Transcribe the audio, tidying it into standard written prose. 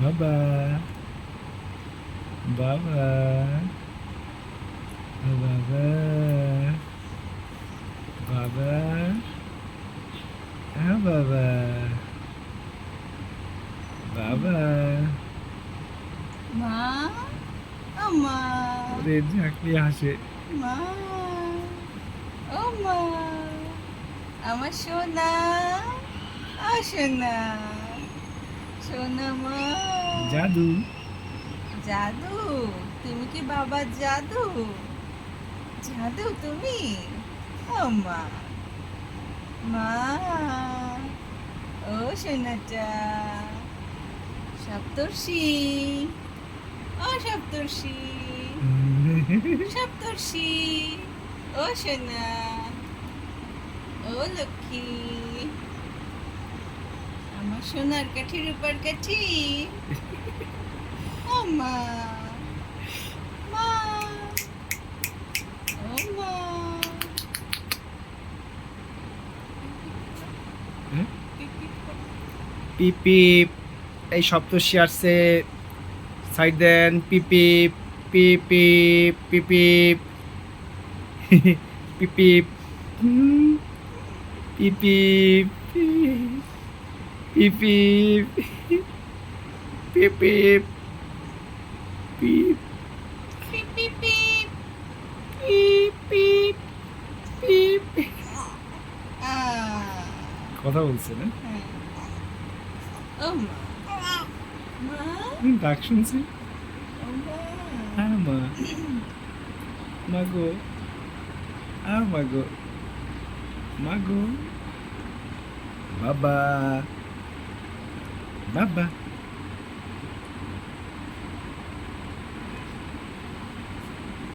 বাবা, বাবা, বাবা, বাবা, বাবা, বাবা। মা, মা, ওরে ঝাঁকড়ি হাসে। মা, ও মা, আমার সোনা, সোনা, সোনা মা। জাদু। জাদু, তুমি কি বাবার জাদু? জাদু তুমি? ও মা, মা, ও সোনাটা, সপ্তর্ষি, ও সপ্তর্ষি, সপ্তর্ষি, ও সোনা, ও লক্ষ্মী, আমার সোনার কাঠি রূপার কাঠি। ও মা, মা, ও মা। পিপ পিপ, এই সপ্তর্ষি আসছে, সাইড দেন। পিপ পিপ, পিপ পিপ, পিপ পিপ, পিপ পিপ, পিপ পিপ, পিপ পিপ, পিপ পিপ, পিপ পিপ পিপ পিপ। পিপ, পিপ, পিপ। আহ, কথা বলছে না? হ্যাঁ। ও মা, মা, ডাক শুনছি। ও মা। হ্যাঁ মা, মাগো, মাগো, মাগো, বাবা, বাবা।